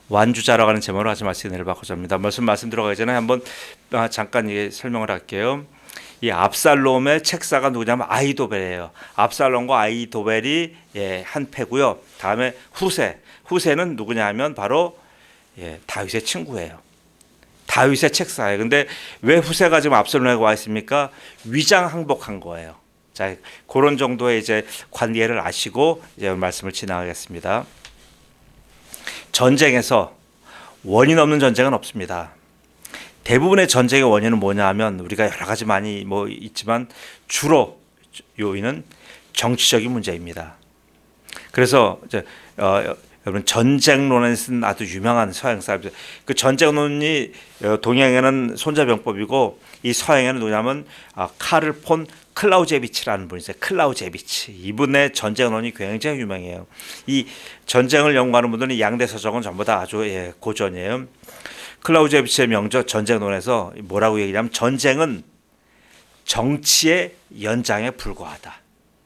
완주자라고 하는 제목으로 하지 말씀을 받고자 합니다. 말씀 들어가기 전에 한번 잠깐 설명을 할게요. 이 압살롬의 책사가 누구냐면 아히도벨이에요. 압살롬과 아히도벨이 한 패고요. 다음에 후세는 누구냐 하면 바로 다윗의 친구예요. 다윗의 책사예요. 근데 왜 후세가 지금 압살롬에게 와 있습니까? 위장 항복한 거예요. 자, 그런 정도의 이제 관계를 아시고 이제 말씀을 진행하겠습니다. 전쟁에서 원인 없는 전쟁은 없습니다. 대부분의 전쟁의 원인은 뭐냐 하면 우리가 여러 가지 많이 있지만 주로 요인은 정치적인 문제입니다. 그래서 이제 여러분 전쟁론에 쓴 아주 유명한 서양 사람들, 그 전쟁론이 동양에는 손자병법이고 이 서양에는 누구냐면 카를 폰 클라우제비치라는 분이 있어요. 클라우제비치. 이분의 전쟁론이 굉장히 유명해요. 이 전쟁을 연구하는 분들은 양대 서적은 전부 다 아주 고전이에요. 클라우제비치의 명저 전쟁론에서 뭐라고 얘기하냐면 전쟁은 정치의 연장에 불과하다.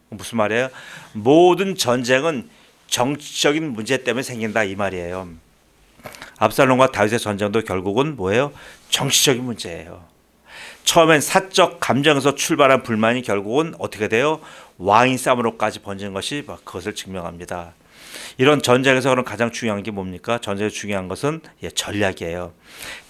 무슨 말이에요? 모든 전쟁은 정치적인 문제 때문에 생긴다 이 말이에요. 압살롬과 다윗의 전쟁도 결국은 뭐예요? 정치적인 문제예요. 처음엔 사적 감정에서 출발한 불만이 결국은 어떻게 돼요? 왕위 싸움으로까지 번지는 것이 그것을 증명합니다. 이런 전쟁에서 그럼 가장 중요한 게 뭡니까? 전쟁에서 중요한 것은 전략이에요.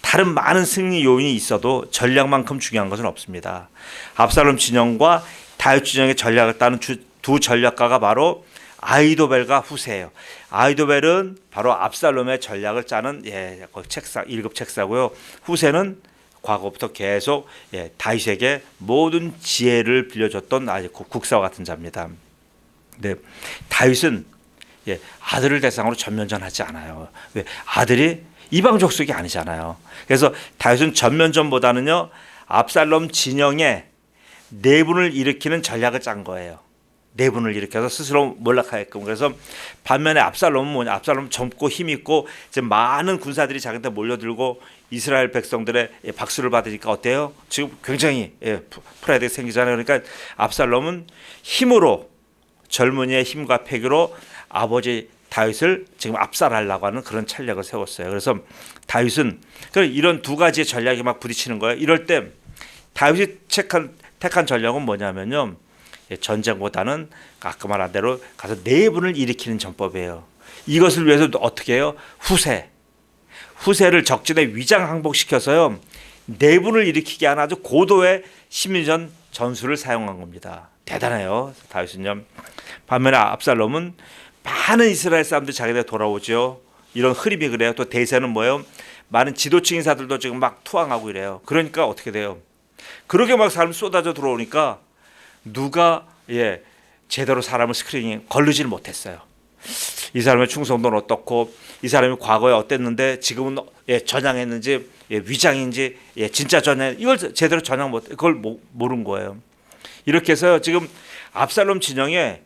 다른 많은 승리 요인이 있어도 전략만큼 중요한 것은 없습니다. 압살롬 진영과 다윗 진영의 전략을 따는 두 전략가가 바로 아히도벨과 후세예요. 아히도벨은 바로 압살롬의 전략을 짜는 책사 1급 책사고요. 후세는 과거부터 계속 다윗에게 모든 지혜를 빌려줬던 아주 국사와 같은 자입니다. 근데 다윗은 아들을 대상으로 전면전하지 않아요. 왜? 아들이 이방 족속이 아니잖아요. 그래서 다윗은 전면전보다는요 압살롬 진영의 내분을 일으키는 전략을 짠 거예요. 내분을 일으켜서 스스로 몰락하게끔. 그래서 반면에 압살롬은 뭐냐? 압살롬은 젊고 힘 있고 이제 많은 군사들이 자기한테 몰려들고 이스라엘 백성들의 박수를 받으니까 어때요? 지금 굉장히 프라이드가 생기잖아요. 그러니까 압살롬은 힘으로 젊은이의 힘과 패기로 아버지 다윗을 지금 압살하려고 하는 그런 전략을 세웠어요. 그래서 다윗은 이런 두 가지의 전략이 막 부딪히는 거예요. 이럴 때 다윗이 택한 전략은 뭐냐면요. 전쟁보다는 아까 말한 대로 가서 내분을 일으키는 전법이에요. 이것을 위해서 어떻게 해요? 후세를 적진에 위장 항복시켜서요. 내분을 일으키게 하는 아주 고도의 심리전 전술을 사용한 겁니다. 대단해요. 다윗은요. 반면에 압살롬은 많은 이스라엘 사람들이 자기네 돌아오죠. 이런 흐름이 그래요. 또 대세는 뭐예요? 많은 지도층 인사들도 지금 막 투항하고 이래요. 그러니까 어떻게 돼요? 그렇게 막 사람 쏟아져 들어오니까 누가 제대로 사람을 스크리닝 걸르지를 못했어요. 이 사람의 충성도는 어떻고 이 사람이 과거에 어땠는데 지금은 전향했는지 위장인지 진짜 전향 이걸 제대로 전향 못 그걸 모른 거예요. 이렇게 해서 지금 압살롬 진영에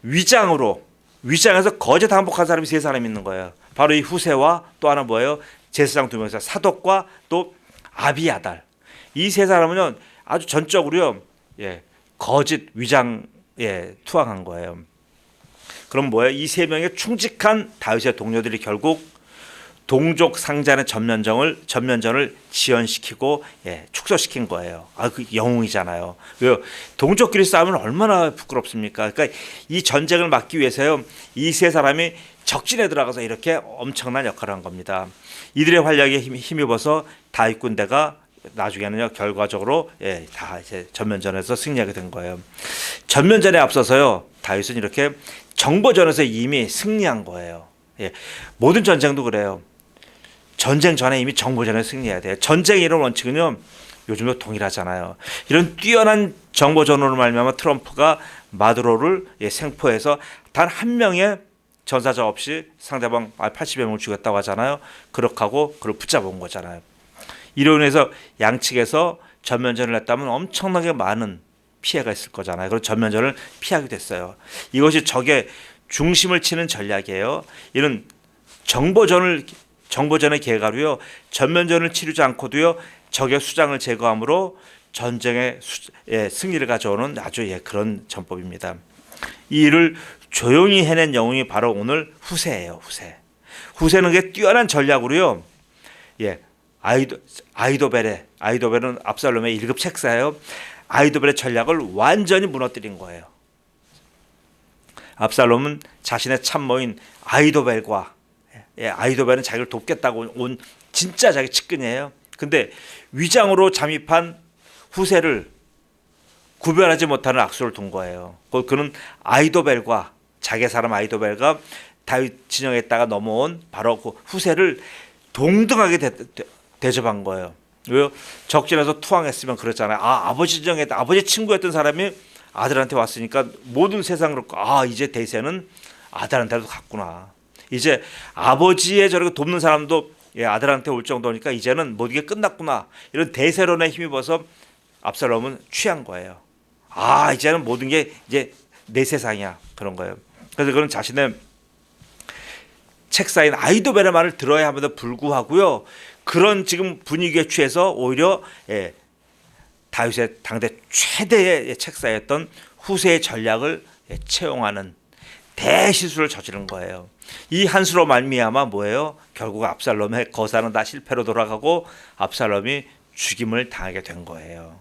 위장해서 거짓 항복한 사람이 세 사람 있는 거예요. 바로 이 후세와 또 하나 뭐예요? 제사장 두 명이서 사독과 또 아비아달. 이 세 사람은요 아주 전적으로요 거짓 위장 투항한 거예요. 그럼 뭐예요? 이 세 명의 충직한 다윗의 동료들이 결국 동족 상잔의 전면전을 지연시키고 축소시킨 거예요. 그 영웅이잖아요. 왜요? 동족끼리 싸우면 얼마나 부끄럽습니까? 그러니까 이 전쟁을 막기 위해서요. 이 세 사람이 적진에 들어가서 이렇게 엄청난 역할을 한 겁니다. 이들의 활약에 힘입어서 다윗 군대가 나중에는요 결과적으로 다 이제 전면전에서 승리하게 된 거예요. 전면전에 앞서서요 다윗은 이렇게 정보전에서 이미 승리한 거예요. 모든 전쟁도 그래요. 전쟁 전에 이미 정보전에 승리해야 돼요. 전쟁의 이런 원칙은요 요즘도 동일하잖아요. 이런 뛰어난 정보전으로 말미암아 트럼프가 마두로를 생포해서 단 한 명의 전사자 없이 상대방 80여 명을 죽였다고 하잖아요. 그렇게 하고 그걸 붙잡은 거잖아요. 이로 인해서 양측에서 전면전을 했다면 엄청나게 많은 피해가 있을 거잖아요. 그래서 전면전을 피하게 됐어요. 이것이 적의 중심을 치는 전략이에요. 이런 정보전의 개가로요. 전면전을 치르지 않고도요. 적의 수장을 제거함으로 전쟁의 승리를 가져오는 아주 그런 전법입니다. 이 일을 조용히 해낸 영웅이 바로 오늘 후세예요. 후세. 후세는 게 뛰어난 전략으로요. 예, 아이도벨은 압살롬의 1급 책사예요. 아이도벨의 전략을 완전히 무너뜨린 거예요. 압살롬은 자신의 참모인 아이도벨과 아이도벨은 자기를 돕겠다고 온 진짜 자기 측근이에요. 근데 위장으로 잠입한 후세를 구별하지 못하는 악수를 둔 거예요. 그는 아이도벨과 자기 사람 아이도벨과 다윗 진영에 있다가 넘어온 바로 그 후세를 동등하게 대접한 거예요. 왜요? 적진에서 투항했으면 그랬잖아요. 아버지 진영에 아버지 친구였던 사람이 아들한테 왔으니까 모든 세상으로 이제 대세는 아들한테도 갔구나. 이제 아버지의 저렇게 돕는 사람도 아들한테 올 정도니까 이제는 모든 게 끝났구나. 이런 대세론에 힘입어서 압살롬은 취한 거예요. 이제는 모든 게 이제 내 세상이야. 그런 거예요. 그래서 그는 자신의 책사인 아이도벨의 말을 들어야 함에도 불구하고요. 그런 지금 분위기에 취해서 오히려 다윗의 당대 최대의 책사였던 후세의 전략을 채용하는 대실수를 저지른 거예요. 이 한 수로 말미암아 뭐예요? 결국 압살롬의 거사는 다 실패로 돌아가고 압살롬이 죽임을 당하게 된 거예요.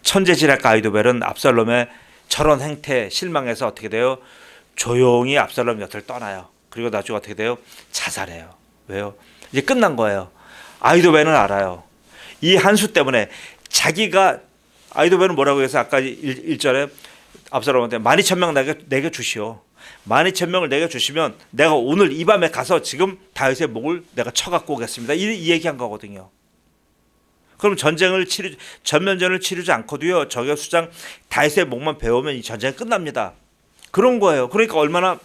천재지략가 아이도벨은 압살롬의 저런 행태에 실망해서 어떻게 돼요? 조용히 압살롬 곁을 떠나요. 그리고 나중에 어떻게 돼요? 자살해요. 왜요? 이제 끝난 거예요. 아이도벨은 알아요. 이 한 수 때문에 자기가 아이도벨은 뭐라고 해서 아까 1절에 압살롬한테 12,000명 내게 주시오. 12,000명을 내게 주시면 내가 오늘 이 밤에 가서 지금 다윗의 목을 내가 쳐갖고 오겠습니다. 이 얘기한 거거든요. 그럼 전면전을 치르지 않고도요. 적의 수장 다윗의 목만 베우면 이 전쟁이 끝납니다. 그런 거예요. 그러니까 얼마나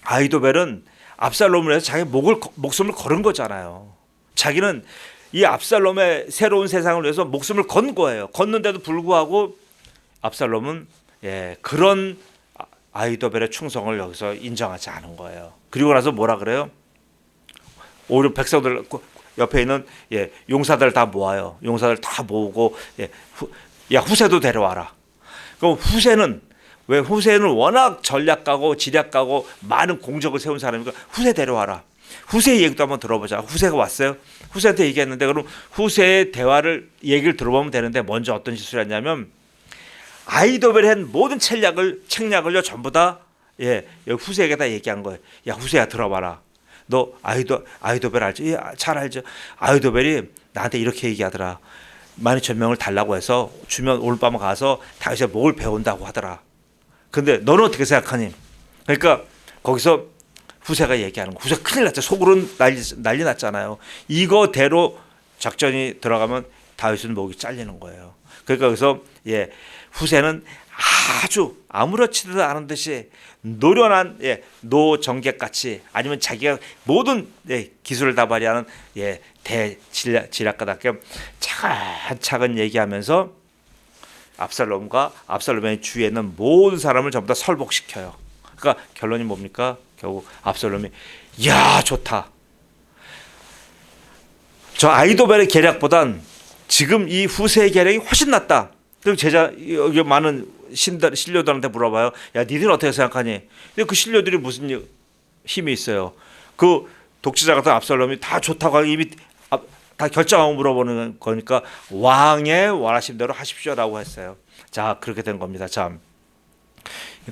아이도벨은 압살롬을 해서 자기 목숨을 걸은 거잖아요. 자기는 이 압살롬의 새로운 세상을 위해서 목숨을 건 거예요. 걷는데도 불구하고 압살롬은 그런 아이도벨의 충성을 여기서 인정하지 않은 거예요. 그리고 나서 뭐라 그래요? 오히려 백성들 옆에 있는 용사들 다 모아요. 용사들 다 모으고 후세도 데려와라. 그럼 후세는 워낙 전략가고 지략가고 많은 공적을 세운 사람이니까 후세 데려와라. 후세의 얘기도 한번 들어보자. 후세가 왔어요. 후세한테 얘기했는데 그럼 후세의 얘기를 들어보면 되는데 먼저 어떤 짓을 했냐면 아이도벨이 한 모든 책략을요 전부 다 후세에게 다 얘기한 거예요. 야 후세야 들어봐라. 너 아이도벨 알지? 잘 알죠. 아이도벨이 나한테 이렇게 얘기하더라. 12,000명을 달라고 해서 주면 오늘 밤에 가서 다윗의 목을 베운다고 하더라. 근데 너는 어떻게 생각하니? 그러니까 거기서 후세가 얘기하는 거. 후세 큰일 났죠. 속으로는 난리 났잖아요. 이거대로 작전이 들어가면 다윗은 목이 잘리는 거예요. 그러니까 거기서 후세는 아주 아무렇지도 않은 듯이 노련한 노정객같이 아니면 자기가 모든 기술을 다 발휘하는 대지략가답게 차근차근 얘기하면서 압살롬의 주위에 있는 모든 사람을 전부 다 설복시켜요. 그러니까 결론이 뭡니까? 결국 압살롬이 야 좋다. 저 아이도벨의 계략보단 지금 이 후세의 계략이 훨씬 낫다. 그리고 여기 많은 신료들한테 물어봐요. 야 니들 어떻게 생각하니? 근데 그 신료들이 무슨 힘이 있어요? 그 독재자 같은 압살롬이 다 좋다고 이미 다 결정하고 물어보는 거니까 왕의 원하신 대로 하십시오라고 했어요. 자 그렇게 된 겁니다. 참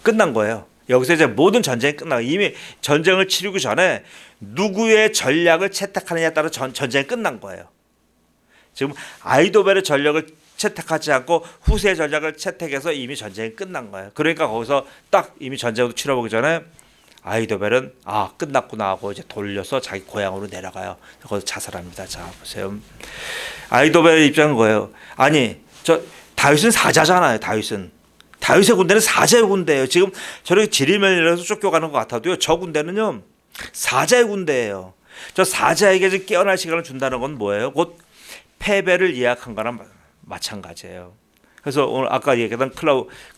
끝난 거예요. 여기서 이제 모든 전쟁이 끝나고 이미 전쟁을 치르기 전에 누구의 전략을 채택하느냐에 따라 전쟁이 끝난 거예요. 지금 아이도벨의 전략을 채택하지 않고 후세의 전략을 채택해서 이미 전쟁이 끝난 거예요. 그러니까 거기서 딱 이미 전쟁도 치러보기 전에 아이도벨은 끝났구나 하고 이제 돌려서 자기 고향으로 내려가요. 거기서 자살합니다. 자 보세요. 아이도벨의 입장은 거예요. 아니 다윗은 사자잖아요. 다윗의 군대는 사자의 군대예요. 지금 저렇게 지리멸려서 쫓겨가는 것 같아도요. 저 군대는요 사자의 군대예요. 저 사자에게 지금 깨어날 시간을 준다는 건 뭐예요? 곧 패배를 예약한 거랑 마찬가지예요. 그래서 오늘 아까 얘기했던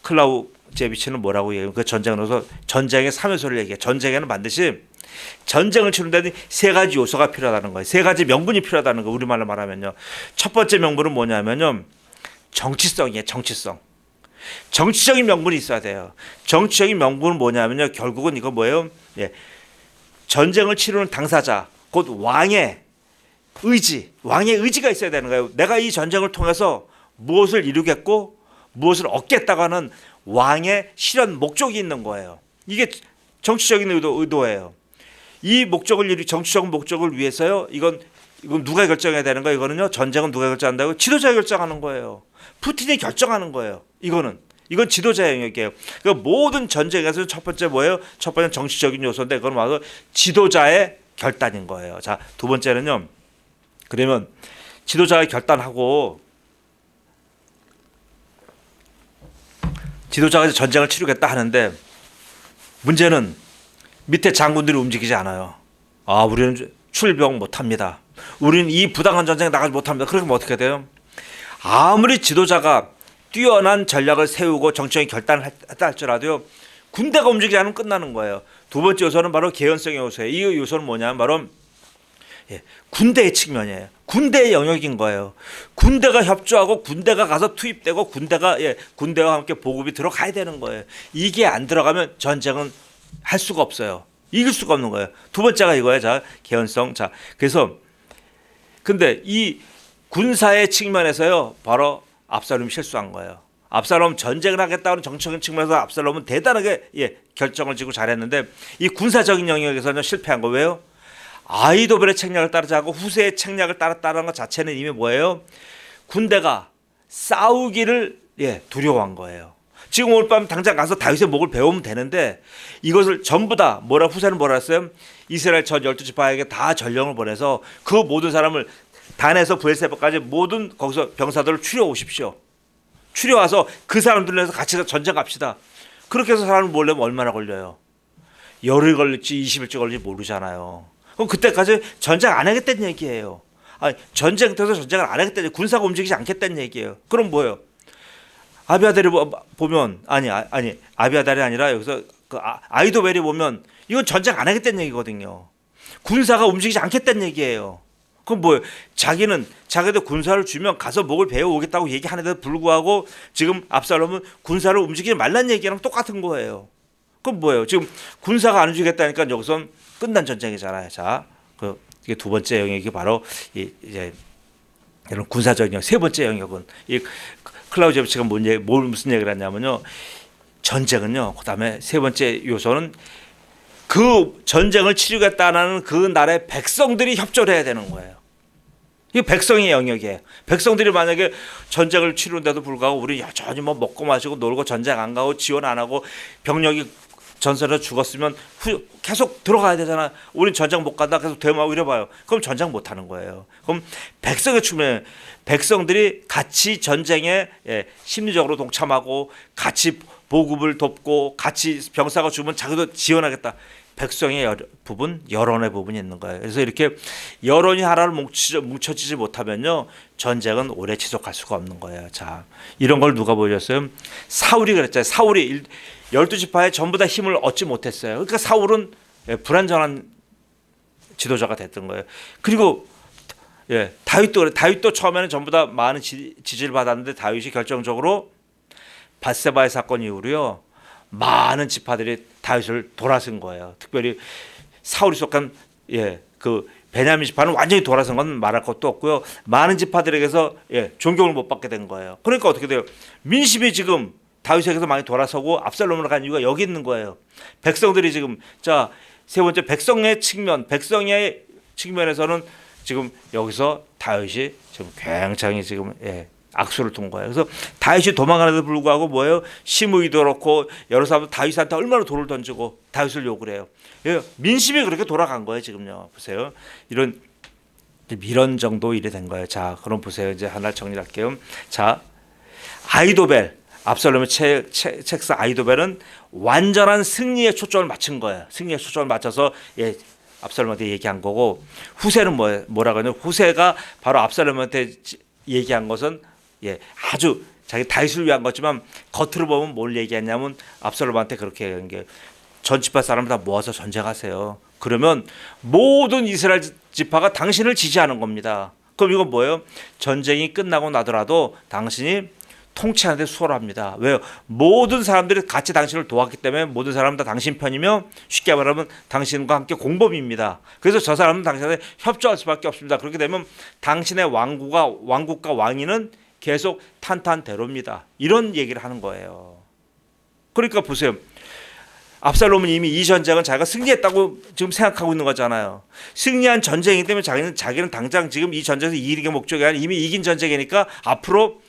클라우제비치는 뭐라고 얘기해요? 그 전쟁으로서 전쟁의 3요소를 얘기해요. 전쟁에는 반드시 전쟁을 치는 데는 세 가지 요소가 필요하다는 거예요. 세 가지 명분이 필요하다는 거. 우리말로 말하면요. 첫 번째 명분은 뭐냐면요. 정치성이에요. 정치성. 정치적인 명분이 있어야 돼요. 정치적인 명분은 뭐냐면요. 결국은 이거 뭐예요? 예. 전쟁을 치르는 당사자, 곧 왕의 의지가 있어야 되는 거예요. 내가 이 전쟁을 통해서 무엇을 이루겠고 무엇을 얻겠다고 하는 왕의 실현 목적이 있는 거예요. 이게 정치적인 의도예요. 이 정치적 목적을 위해서요. 이건 누가 결정해야 되는 거예요? 이거는요. 전쟁은 누가 결정한다고? 지도자가 결정하는 거예요. 푸틴이 결정하는 거예요. 이건 지도자 영역이에요. 그러니까 모든 전쟁에서 첫 번째 뭐예요? 첫 번째 정치적인 요소인데 그건 바로 지도자의 결단인 거예요. 자, 두 번째는요. 그러면 지도자가 결단하고 지도자가 전쟁을 치르겠다 하는데 문제는 밑에 장군들이 움직이지 않아요. 우리는 출병 못합니다. 우리는 이 부당한 전쟁에 나가지 못합니다. 그러면 어떻게 돼요? 아무리 지도자가 뛰어난 전략을 세우고 정치적인 결단을 했다 할지라도요. 군대가 움직이지 않으면 끝나는 거예요. 두 번째 요소는 바로 개연성의 요소예요. 이 요소는 뭐냐면 바로 군대의 측면이에요. 군대의 영역인 거예요. 군대가 협조하고 군대가 가서 투입되고 군대와 함께 보급이 들어가야 되는 거예요. 이게 안 들어가면 전쟁은 할 수가 없어요. 이길 수가 없는 거예요. 두 번째가 이거예요. 자, 개연성. 자, 그래서 근데 이 군사의 측면에서요. 바로 압살롬이 실수한 거예요. 압살롬 전쟁을 하겠다는 정치적인 측면에서 압살롬은 대단하게 결정을 지고 잘했는데 이 군사적인 영역에서는 실패한 거. 왜요? 아히도벨의 책략을 따르지 않고 후세의 책략을 따랐다는 것 자체는 이미 뭐예요? 군대가 싸우기를 두려워한 거예요. 지금 오늘 밤 당장 가서 다윗의 목을 베우면 되는데 이것을 전부 다 후세는 뭐라 했어요? 이스라엘 전 12지파에게 다 전령을 보내서 그 모든 사람을 단에서 브엘세바까지 모든 거기서 병사들을 추려오십시오. 추려와서 그 사람들을 해서 같이 전쟁합시다. 그렇게 해서 사람을 몰려면 얼마나 걸려요? 열흘 걸릴지 20일째 걸릴지 모르잖아요. 그럼 그때까지 전쟁 안 하겠다는 얘기예요. 전쟁터에서 전쟁을 안 하겠다는, 군사가 움직이지 않겠다는 얘기예요. 그럼 뭐예요? 아비아달이 보면 아비아달이 아니라 여기서 그 아히도벨이 보면 이건 전쟁 안 하겠다는 얘기거든요. 군사가 움직이지 않겠다는 얘기예요. 그럼 뭐예요? 자기도 군사를 주면 가서 목을 베어 오겠다고 얘기하는데도 불구하고 지금 압살롬은 군사를 움직이지 말라는 얘기랑 똑같은 거예요. 그럼 뭐예요? 지금 군사가 안 움직이겠다니까 여기선 끝난 전쟁이잖아요. 자, 이게 두 번째 영역이 바로 이제 이런 군사적 영역. 세 번째 영역은 이 클라우제비치가 무슨 얘기를 했냐면요. 전쟁은요. 그다음에 세 번째 요소는 그 전쟁을 치르겠다는 그 나라의 백성들이 협조를 해야 되는 거예요. 이게 백성의 영역이에요. 백성들이 만약에 전쟁을 치르는데도 불구하고 우리 여전히 먹고 마시고 놀고 전쟁 안 가고 지원 안 하고 병력이 전선에서 죽었으면 계속 들어가야 되잖아. 우린 전쟁 못 간다. 계속 대모하고 이래봐요. 그럼 전쟁 못 하는 거예요. 그럼 백성의 측면에 백성들이 같이 전쟁에 심리적으로 동참하고 같이 보급을 돕고 같이 병사가 죽으면 자기도 지원하겠다. 백성의 여론의 부분이 있는 거예요. 그래서 이렇게 여론이 하나를 뭉쳐지지 못하면요. 전쟁은 오래 지속할 수가 없는 거예요. 자, 이런 걸 누가 보여줬어요? 사울이 그랬잖아요. 사울이 12지파에 전부 다 힘을 얻지 못했어요. 그러니까 사울은 불완전한 지도자가 됐던 거예요. 그리고 다윗도 처음에는 전부 다 많은 지지를 받았는데 다윗이 결정적으로 밧세바의 사건 이후로요. 많은 지파들이 다윗을 돌아선 거예요. 특별히 사울이 속한 그 베냐민 지파는 완전히 돌아선 건 말할 것도 없고요. 많은 지파들에게서 존경을 못 받게 된 거예요. 그러니까 어떻게 돼요? 민심이 지금 다윗에게서 많이 돌아서고 압살롬으로 간 이유가 여기 있는 거예요. 백성들이 지금 세 번째 백성의 측면에서는 지금 여기서 다윗이 지금 굉장히 지금 악수를 둔 거예요. 그래서 다윗이 도망가는데도 불구하고 뭐예요? 시므이도 그렇고 여러 사람들 다윗한테 얼마나 돌을 던지고 다윗을 욕을 해요. 민심이 그렇게 돌아간 거예요. 지금요. 보세요. 이런 정도 일이 된 거예요. 자, 그럼 보세요. 이제 하나 정리할게요. 자, 아히도벨, 압살롬의 책사 아히도벨은 완전한 승리에 초점을 맞춘 거예요. 승리에 초점을 맞춰서 압살롬한테 얘기한 거고, 후세는 뭐라고 하냐면 후세가 바로 압살롬한테 얘기한 것은 아주 자기 다윗을 위한 거지만 겉으로 보면 뭘 얘기했냐면 압살롬한테 그렇게 얘기한 게 전 지파 사람을 다 모아서 전쟁하세요. 그러면 모든 이스라엘 지파가 당신을 지지하는 겁니다. 그럼 이건 뭐예요? 전쟁이 끝나고 나더라도 당신이 통치하는 데 수월합니다. 왜요? 모든 사람들이 같이 당신을 도왔기 때문에 모든 사람은 다 당신 편이며 쉽게 말하면 당신과 함께 공범입니다. 그래서 저 사람은 당신한테 협조할 수밖에 없습니다. 그렇게 되면 당신의 왕국과 왕위는 계속 탄탄대로입니다. 이런 얘기를 하는 거예요. 그러니까 보세요. 압살롬은 이미 이 전쟁은 자기가 승리했다고 지금 생각하고 있는 거잖아요. 승리한 전쟁이기 때문에 자기는 당장 지금 이 전쟁에서 이기는 게 목적이 아니라 이미 이긴 전쟁이니까 앞으로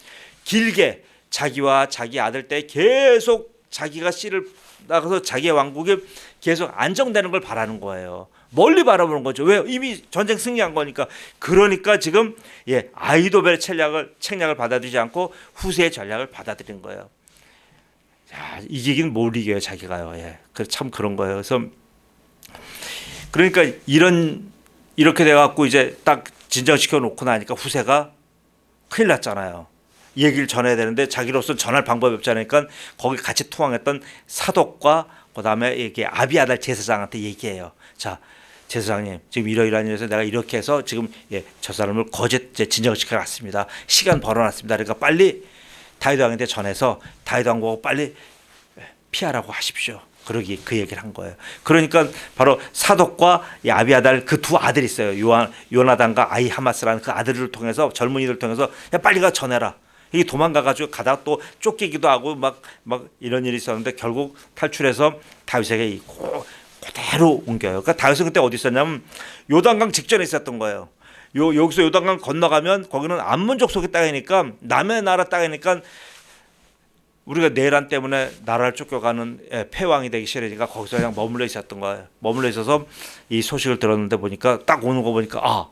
길게 자기와 자기 아들 때 계속 자기가 씨를 나가서 자기의 왕국이 계속 안정되는 걸 바라는 거예요. 멀리 바라보는 거죠. 왜? 이미 전쟁 승리한 거니까. 그러니까 지금 아히도벨의 책략을 받아들이지 않고 후세의 전략을 받아들인 거예요. 자, 이기긴 못 이겨요, 자기가요. 참 그런 거예요. 그래서 그러니까 이렇게 돼 갖고 이제 딱 진정시켜 놓고 나니까 후세가 큰일 났잖아요. 얘기를 전해야 되는데 자기로서는 전할 방법이 없잖아요. 거기 같이 투항했던 사독과 그다음에 이게 아비아달 제사장한테 얘기해요. 자, 제사장님, 지금 이러이러한 일에서 내가 이렇게 해서 지금 저 사람을 거짓 진정시켜 놨습니다. 시간 벌어놨습니다. 그러니까 빨리 다윗 왕한테 전해서 다윗 왕보고 빨리 피하라고 하십시오. 그 얘기를 한 거예요. 그러니까 바로 사독과 아비아달 그 두 아들이 있어요. 요나단과 아히하마스라는 그 아들을 통해서 젊은이들 통해서 야, 빨리 가 전해라. 이게 도망가가지고 가다가 또 쫓기기도 하고 막 이런 일이 있었는데 결국 탈출해서 다윗에게 그대로 옮겨요. 그러니까 다윗은 그때 어디 있었냐면 요단강 직전에 있었던 거예요. 여기서 요단강 건너가면 거기는 암몬 족속의 땅이니까 남의 나라 땅이니까 우리가 내란 때문에 나라를 쫓겨가는 패왕이 되기 싫으니까 거기서 그냥 머물러 있었던 거예요. 머물러 있어서 이 소식을 들었는데 보니까 딱 오는 거 보니까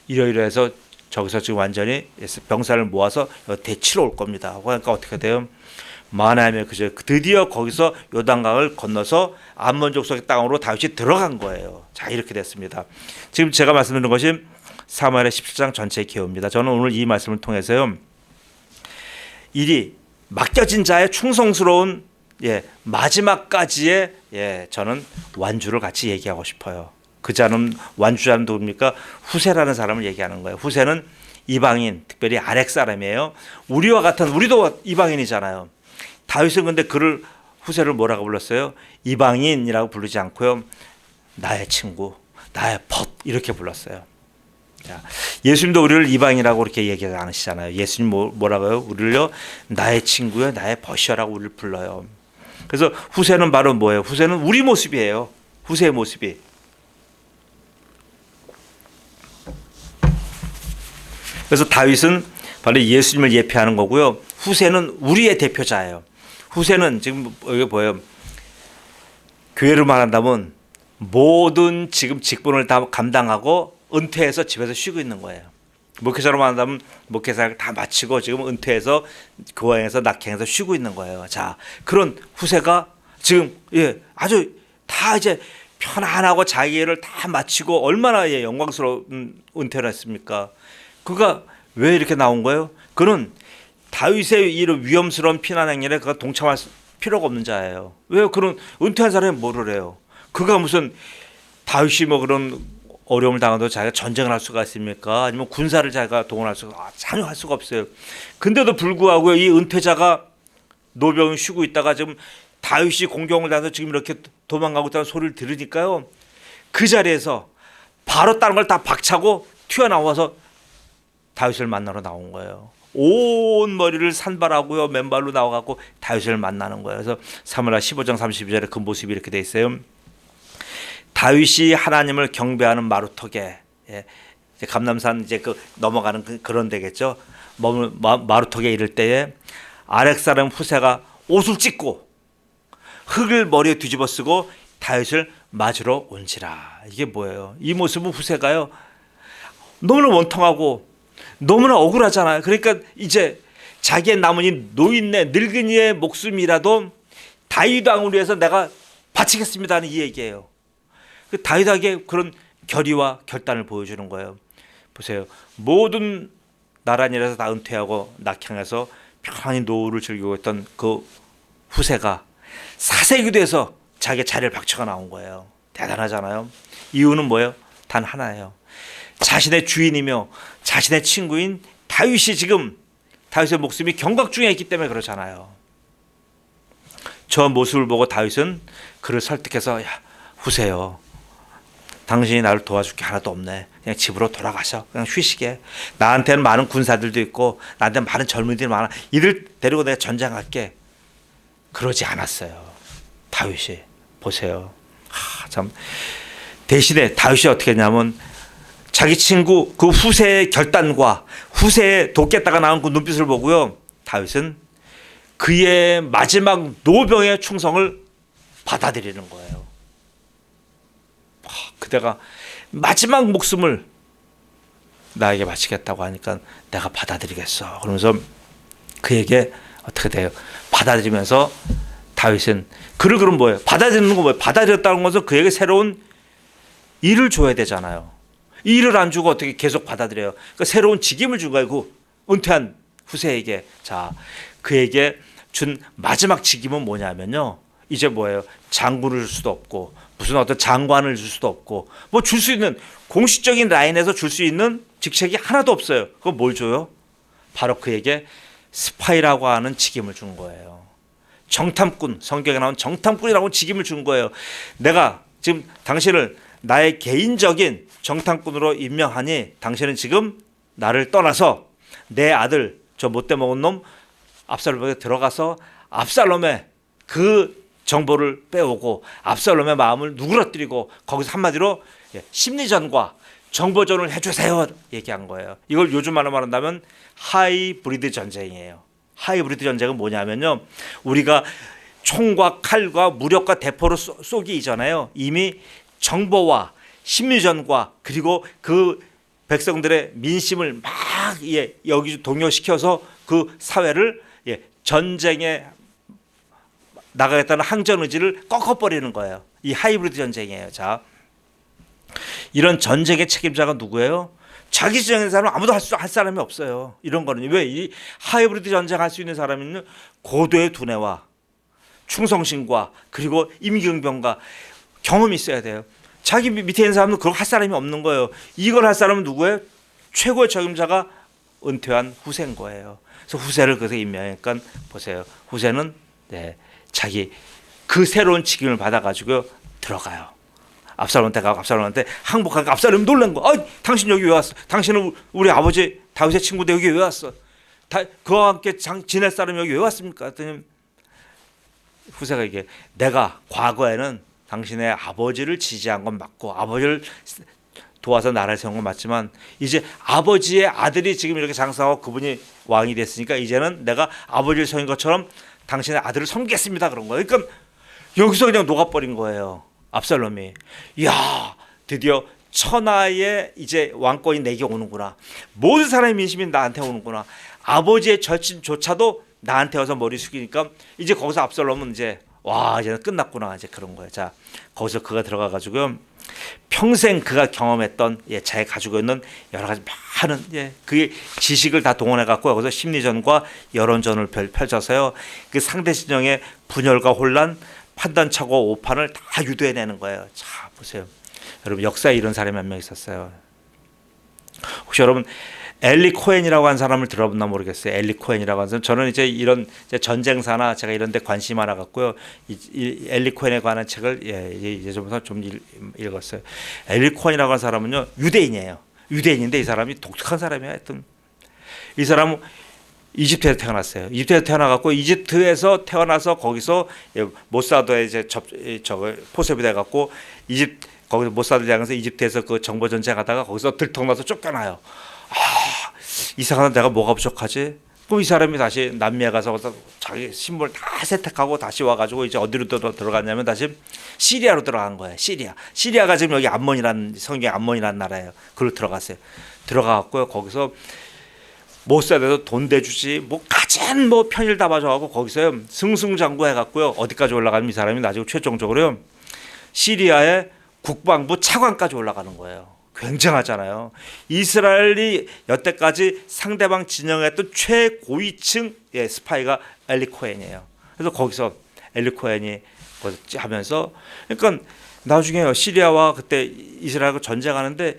이러이러해서 저기서 지금 완전히 병사를 모아서 대치로 올 겁니다. 그러니까 어떻게 돼요? 마나임에 드디어 거기서 요단강을 건너서 암몬 족속의 땅으로 다윗이 들어간 거예요. 자, 이렇게 됐습니다. 지금 제가 말씀드리는 것이 사무엘의 17장 전체의 기호입니다. 저는 오늘 이 말씀을 통해서요, 일이 맡겨진 자의 충성스러운 마지막까지의 저는 완주를 같이 얘기하고 싶어요. 그 자는 완주자는 누굽니까? 후세라는 사람을 얘기하는 거예요. 후세는 이방인, 특별히 아렉 사람이에요. 우리도 이방인이잖아요. 다윗은 근데 후세를 뭐라고 불렀어요? 이방인이라고 부르지 않고요, 나의 친구, 나의 벗 이렇게 불렀어요. 자, 예수님도 우리를 이방인이라고 그렇게 얘기하지 않으시잖아요. 예수님 뭐라고요? 우리를요, 나의 친구요, 나의 벗이라고 우리를 불러요. 그래서 후세는 바로 뭐예요? 후세는 우리 모습이에요. 후세의 모습이. 그래서 다윗은 바로 예수님을 예표하는 거고요. 후세는 우리의 대표자예요. 후세는 지금 여기 보여요. 교회를 말한다면 모든 지금 직분을 다 감당하고 은퇴해서 집에서 쉬고 있는 거예요. 목회자로 말한다면 목회사를 다 마치고 지금 은퇴해서 교회에서 낙향해서 쉬고 있는 거예요. 자, 그런 후세가 지금 아주 다 이제 편안하고 자기 일을 다 마치고 얼마나 영광스러운 은퇴를 했습니까? 그가 왜 이렇게 나온 거예요? 그는 다윗의 이런 위험스러운 피난 행렬에 그가 동참할 필요가 없는 자예요. 왜요? 그런 은퇴한 사람이 뭐를 해요? 그가 무슨 다윗이 뭐 그런 어려움을 당해도 자기가 전쟁을 할 수가 있습니까? 아니면 군사를 자기가 동원할 수가 전혀 할 수가 없어요. 근데도 불구하고 이 은퇴자가 노병이 쉬고 있다가 지금 다윗이 공경을 당해서 지금 이렇게 도망가고 있다는 소리를 들으니까요, 그 자리에서 바로 다른 걸 다 박차고 튀어나와서 다윗을 만나러 나온 거예요. 온 머리를 산발하고요, 맨발로 나와갖고 다윗을 만나는 거예요. 그래서 사무엘하 15장 32절에 그 모습이 이렇게 돼 있어요. 다윗이 하나님을 경배하는 마루턱에, 이제 감람산 이제 넘어가는 그런 데겠죠. 마루턱에 이를 때에 아렉 사람 후세가 옷을 찢고 흙을 머리에 뒤집어 쓰고 다윗을 맞으러 온지라. 이게 뭐예요? 이 모습은 후세가요, 너무나 원통하고 너무나 억울하잖아요. 그러니까 이제 자기의 남은 이 노인네 늙은이의 목숨이라도 다윗 왕을 위해서 내가 바치겠습니다 하는 이 얘기예요. 다윗에게 그런 결의와 결단을 보여주는 거예요. 보세요. 모든 나란일에서 다 은퇴하고 낙향해서 편안히 노후를 즐기고 있던 그 후세가 사색이 돼서 자기의 자리를 박차가 나온 거예요. 대단하잖아요. 이유는 뭐예요? 단 하나예요. 자신의 주인이며 자신의 친구인 다윗이 다윗의 목숨이 경각 중에 있기 때문에 그렇잖아요. 저 모습을 보고 다윗은 그를 설득해서, 야, 후세요, 당신이 나를 도와줄 게 하나도 없네. 그냥 집으로 돌아가셔. 그냥 쉬시게. 나한테는 많은 군사들도 있고 나한테 많은 젊은이들이 많아. 이들 데리고 내가 전쟁할게. 그러지 않았어요. 다윗이. 보세요. 참. 대신에 다윗이 어떻게 했냐면 자기 친구 그 후세의 결단과 후세의 돕겠다가 나온 그 눈빛을 보고요, 다윗은 그의 마지막 노병의 충성을 받아들이는 거예요. 그대가 마지막 목숨을 나에게 바치겠다고 하니까 내가 받아들이겠어. 그러면서 그에게 어떻게 돼요? 받아들이면서 다윗은 그를 그럼 뭐예요? 받아들이는 건 뭐예요? 받아들였다는 것은 그에게 새로운 일을 줘야 되잖아요. 이 일을 안 주고 어떻게 계속 받아들여요? 그러니까 새로운 직임을 준 거예요. 그 은퇴한 후세에게. 자, 그에게 준 마지막 직임은 뭐냐면요, 이제 뭐예요? 장군을 줄 수도 없고 무슨 어떤 장관을 줄 수도 없고 뭐 줄 수 있는 공식적인 라인에서 줄 수 있는 직책이 하나도 없어요. 그건 뭘 줘요? 바로 그에게 스파이라고 하는 직임을 준 거예요. 정탐꾼, 성경에 나온 정탐꾼이라고 직임을 준 거예요. 내가 지금 당신을 나의 개인적인 정탐꾼으로 임명하니 당신은 지금 나를 떠나서 내 아들 저 못돼 먹은 놈 압살롬에게 들어가서 압살롬의 그 정보를 빼오고 압살롬의 마음을 누그러뜨리고 거기서 한마디로 심리전과 정보전을 해주세요 얘기한 거예요. 이걸 요즘 말로 말한다면 하이브리드 전쟁이에요. 하이브리드 전쟁은 뭐냐면요, 우리가 총과 칼과 무력과 대포로 쏘기 이전에요, 이미 정보와 심리전과 그리고 그 백성들의 민심을 막 여기 동요시켜서 그 사회를 전쟁에 나가겠다는 항전 의지를 꺾어버리는 거예요. 이 하이브리드 전쟁이에요. 자, 이런 전쟁의 책임자가 누구예요? 자기 지정인 사람은 아무도 할 사람이 없어요. 이런 거는 왜 이 하이브리드 전쟁 할 수 있는 사람은 고도의 두뇌와 충성심과 그리고 임기응변과 경험이 있어야 돼요. 자기 밑에 있는 사람은 그걸 할 사람이 없는 거예요. 이걸 할 사람은 누구예요? 최고의 책임자가 은퇴한 후세인 거예요. 그래서 후세를 그래서 임명하니까 보세요. 후세는 자기 그 새로운 직임을 받아가지고 들어가요. 압살롬한테 가고 압살롬한테 항복하니까 압살롬이 놀란 거. 당신 여기 왜 왔어? 당신은 우리 아버지 다윗의 친구인데 여기 왜 왔어? 그와 함께 지낼 사람이 여기 왜 왔습니까? 그랬더니 후세가 이게 내가 과거에는 당신의 아버지를 지지한 건 맞고 아버지를 도와서 나라를 세운 건 맞지만 이제 아버지의 아들이 지금 이렇게 장사하고 그분이 왕이 됐으니까 이제는 내가 아버지를 섬긴 것처럼 당신의 아들을 섬기겠습니다. 그런 거예요. 그러니까 여기서 그냥 녹아버린 거예요. 압살롬이. 야, 드디어 천하의 이제 왕권이 내게 오는구나. 모든 사람의 민심이 나한테 오는구나. 아버지의 절친조차도 나한테 와서 머리 숙이니까 이제 거기서 압살롬은 이제 와, 이제는 끝났구나. 이제 그런 거예요. 자, 거기서 그가 들어가가지고 평생 그가 경험했던 자기 가지고 있는 여러 가지 많은 그 지식을 다 동원해갖고 여기서 심리전과 여론전을 펼쳐서요, 그 상대 진영의 분열과 혼란, 판단착오, 오판을 다 유도해내는 거예요. 자, 보세요. 여러분, 역사에 이런 사람이 한 명 있었어요. 혹시 여러분 엘리 코헨이라고 하는 사람을 들어봤나 모르겠어요. 엘리 코헨이라고 하는 사람. 저는 이제 이런 전쟁사나 제가 이런 데 관심이 많아 갖고요. 이 엘리 코헨에 관한 책을 예전부터 좀 읽었어요. 엘리 코헨이라고 하는 사람은요, 유대인이에요. 유대인인데 이 사람이 독특한 사람이에요. 하여튼 이 사람은 이집트에서 태어났어요. 이집트에서 태어나갖고 이집트에서 태어나서 거기서 모사드에 이제 포섭이 돼갖고 거기서 모사드 대학에서 이집트에서 그 정보 전쟁하다가 거기서 들통나서 쫓겨나요. 이상하다, 내가 뭐가 부족하지? 그럼 이 사람이 다시 남미에 가서 자기 신분을 다 세탁하고 다시 와가지고 이제 어디로 들어갔냐면 다시 시리아로 들어간 거예요. 시리아가 지금 여기 암몬이라는, 성경에 암몬이라는 나라예요. 그걸 들어갔어요. 들어가갖고요, 거기서 모사드에서 돈 대주지 뭐 가진 뭐 편의를 다 봐줘갖고 거기서 승승장구해갖고요, 어디까지 올라가면 이 사람이 나중에 최종적으로요 시리아의 국방부 차관까지 올라가는 거예요. 굉장하잖아요. 이스라엘이 여태까지 상대방 진영했던 최고위층 스파이가 엘리 코헨이에요. 그래서 거기서 엘리 코헨이 하면서, 그러니까 나중에 시리아와 그때 이스라엘과 전쟁하는데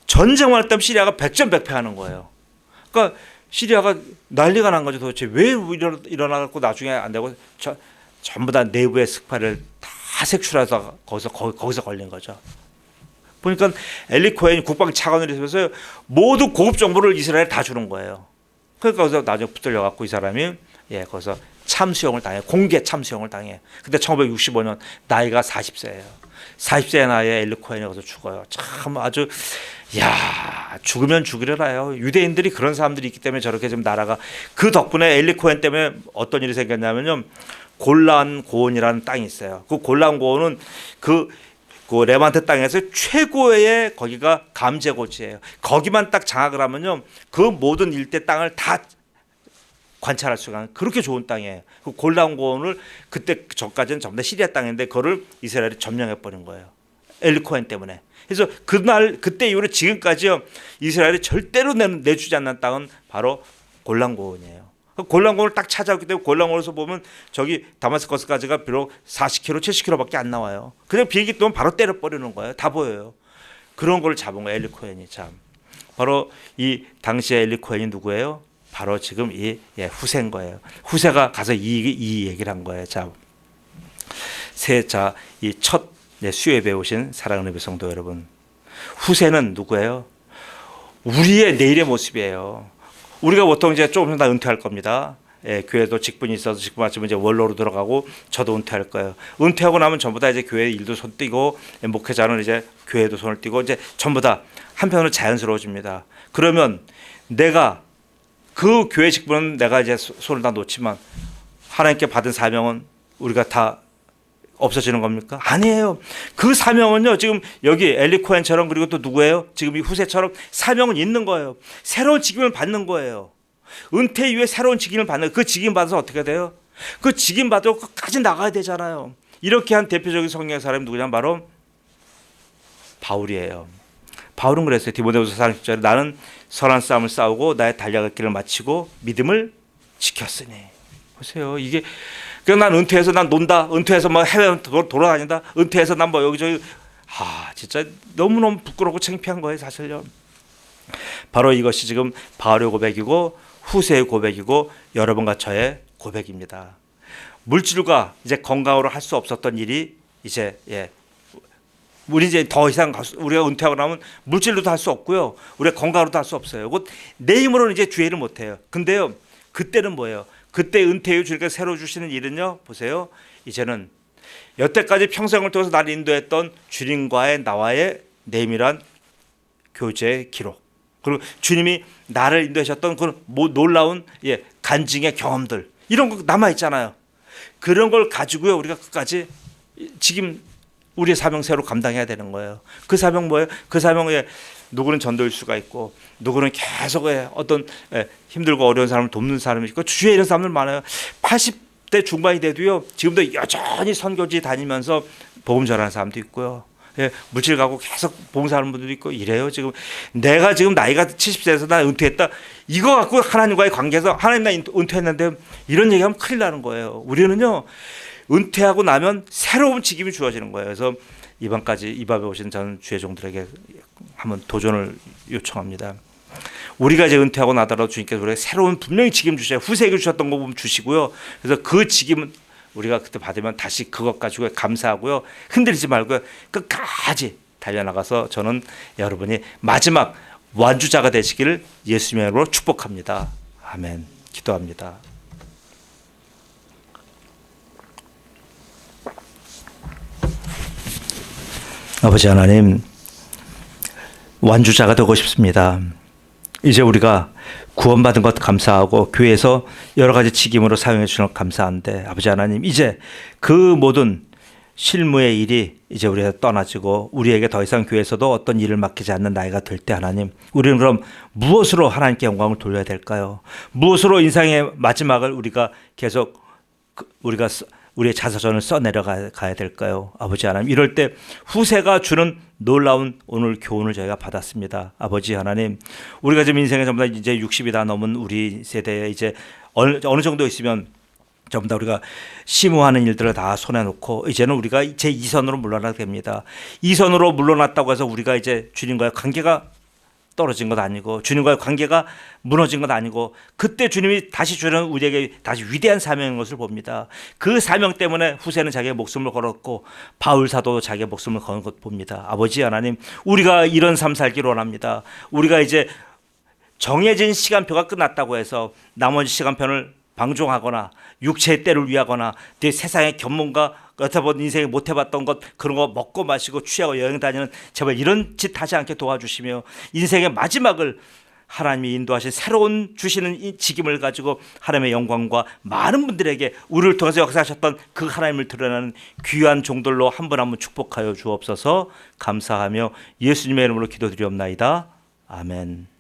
전쟁할 때 시리아가 백전백패하는 거예요. 그러니까 시리아가 난리가 난 거죠. 도대체 왜 일어나고 나중에 안 되고 전부 다 내부의 습파를 다 색출해서 거기서 걸린 거죠. 보니까 엘리 코헨이 국방 차관으로 있어서 모두 고급 정보를 이스라엘에 다 주는 거예요. 그러니까 거기서 나중에 붙들려 갖고 이 사람이 거기서 참수형을 당해, 공개 참수형을 당해. 근데 1965년 나이가 40세예요. 40세의 나이에 엘리 코헨이 거기서 죽어요. 참 아주 죽으면 죽으려라요. 유대인들이 그런 사람들이 있기 때문에 저렇게 지금 나라가 그 덕분에 엘리 코헨 때문에 어떤 일이 생겼냐면요. 골란 고온이라는 땅이 있어요. 그 골란 고온은 그 레반트 땅에서 최고의 거기가 감제고지예요. 거기만 딱 장악을 하면요, 그 모든 일대 땅을 다 관찰할 수가 있는 그렇게 좋은 땅이에요. 그 골란 고온을 그때 전까지는 전부 다 시리아 땅인데 그거를 이스라엘이 점령해 버린 거예요. 엘리 코헨 때문에. 그래서 그때 이후로 지금까지요, 이스라엘이 절대로 내주지 않는 땅은 바로 골란 고온이에요. 골란고를 딱 찾아왔기 때문에 골란고에서 보면 저기 다마스커스까지가 비록 40km, 70km밖에 안 나와요. 그냥 비행기 뜨면 바로 때려 버리는 거예요. 다 보여요. 그런 걸 잡은 거예요. 엘리 코헨이 참. 바로 이 당시에 엘리 코헨이 누구예요? 바로 지금 이 후세인 거예요. 후세가 가서 이 얘기를 한 거예요. 자, 이 첫 수요에 배우신 사랑하는 성도 여러분, 후세는 누구예요? 우리의 내일의 모습이에요. 우리가 보통 이제 조금 있으면 다 은퇴할 겁니다. 교회도 직분이 있어서 직분 마치면 이제 원로로 들어가고 저도 은퇴할 거예요. 은퇴하고 나면 전부 다 이제 교회 일도 손 띄고 목회자는 이제 교회도 손을 띄고 이제 전부 다 한편으로 자연스러워집니다. 그러면 내가 그 교회 직분은 내가 이제 손을 다 놓지만 하나님께 받은 사명은 우리가 다 없어지는 겁니까? 아니에요. 그 사명은요, 지금 여기 엘리 코헨처럼 그리고 또 누구예요? 지금 이 후세처럼 사명은 있는 거예요. 새로운 직임을 받는 거예요. 은퇴 이후에 새로운 직임을 받는, 그 직임 받아서 어떻게 돼요? 그 직임 받고 끝까지 나가야 되잖아요. 이렇게 한 대표적인 성령의 사람이 누구냐면 바로 바울이에요. 바울은 그랬어요. 디모데후서 4장 10절에 나는 선한 싸움을 싸우고 나의 달려갈 길을 마치고 믿음을 지켰으니. 보세요. 이게 그냥 난 은퇴해서 난 논다. 은퇴해서 뭐 해외 돌아다닌다. 은퇴해서 난 뭐 여기저기. 진짜 너무너무 부끄럽고 창피한 거예요, 사실요. 바로 이것이 지금 바울의 고백이고 후세의 고백이고 여러분과 저의 고백입니다. 물질과 이제 건강으로 할 수 없었던 일이 이제 우리 이제 더 이상 우리가 은퇴하고 나면 물질로도 할 수 없고요. 우리가 건강으로도 할 수 없어요. 곧 내 힘으로는 이제 주의를 못 해요. 근데요, 그때는 뭐예요? 그때 은퇴 후 주님께서 새로 주시는 일은요, 보세요. 이제는 여태까지 평생을 통해서 나를 인도했던 주님과의 나와의 내밀한 교제의 기록, 그리고 주님이 나를 인도하셨던 그 놀라운 간증의 경험들, 이런 거 남아 있잖아요. 그런 걸 가지고요, 우리가 끝까지 지금 우리의 사명새로 감당해야 되는 거예요. 그 사명 뭐예요? 그 사명에 누구는 전도일 수가 있고, 누구는 계속 어떤 힘들고 어려운 사람을 돕는 사람이 있고, 주위에 이런 사람들 많아요. 80대 중반이 돼도요, 지금도 여전히 선교지 다니면서 복음 전하는 사람도 있고요. 물질 갖고 계속 봉사하는 분들도 있고 이래요. 지금 내가 지금 나이가 70세에서 나 은퇴했다, 이거 갖고 하나님과의 관계에서 하나님 나 은퇴했는데 이런 얘기하면 큰일 나는 거예요. 우리는요, 은퇴하고 나면 새로운 직임이 주어지는 거예요. 그래서 이 밤에 오신 전 주의 종들에게 한번 도전을 요청합니다. 우리가 이제 은퇴하고 나더라도 주님께서 우리에게 새로운 분명히 직임 주셔요. 후세에게 주셨던 거 보면 주시고요. 그래서 그 직임은 우리가 그때 받으면 다시 그것 가지고 감사하고요. 흔들리지 말고요. 끝까지 달려나가서 저는 여러분이 마지막 완주자가 되시기를 예수님의 이름으로 축복합니다. 아멘. 기도합니다. 아버지 하나님, 완주자가 되고 싶습니다. 이제 우리가 구원받은 것 감사하고 교회에서 여러 가지 직임으로 사용해 주시는 것 감사한데, 아버지 하나님, 이제 그 모든 실무의 일이 이제 우리가 떠나지고 우리에게 더 이상 교회에서도 어떤 일을 맡기지 않는 나이가 될 때 하나님, 우리는 그럼 무엇으로 하나님께 영광을 돌려야 될까요? 무엇으로 인생의 마지막을 우리가 계속 우리의 자서전을 써내려가야 될까요? 아버지 하나님, 이럴 때 후세가 주는 놀라운 오늘 교훈을 저희가 받았습니다. 아버지 하나님, 우리가 지금 인생에 전부 다 이제 60이 다 넘은 우리 세대에 이제 어느 정도 있으면 전부 다 우리가 심우하는 일들을 다 손에 놓고 이제는 우리가 제 2선으로 물러나게 됩니다. 2선으로 물러났다고 해서 우리가 이제 주님과의 관계가 떨어진 것 아니고 주님과의 관계가 무너진 것 아니고 그때 주님이 다시 주는 우리에게 다시 위대한 사명인 것을 봅니다. 그 사명 때문에 후세는 자기의 목숨을 걸었고 바울 사도도 자기의 목숨을 거는 것 봅니다. 아버지 하나님, 우리가 이런 삶 살기를 원합니다. 우리가 이제 정해진 시간표가 끝났다고 해서 나머지 시간표를 방종하거나 육체의 때를 위하거나 내 세상의 견문과 여태껏 인생에 못 해봤던 것 그런 거 먹고 마시고 취하고 여행 다니는 제발 이런 짓 하지 않게 도와주시며 인생의 마지막을 하나님이 인도하신 새로운 주시는 이 직임을 가지고 하나님의 영광과 많은 분들에게 우리를 통해서 역사하셨던 그 하나님을 드러내는 귀한 종들로 한 분 한 분 축복하여 주옵소서. 감사하며 예수님의 이름으로 기도드리옵나이다. 아멘.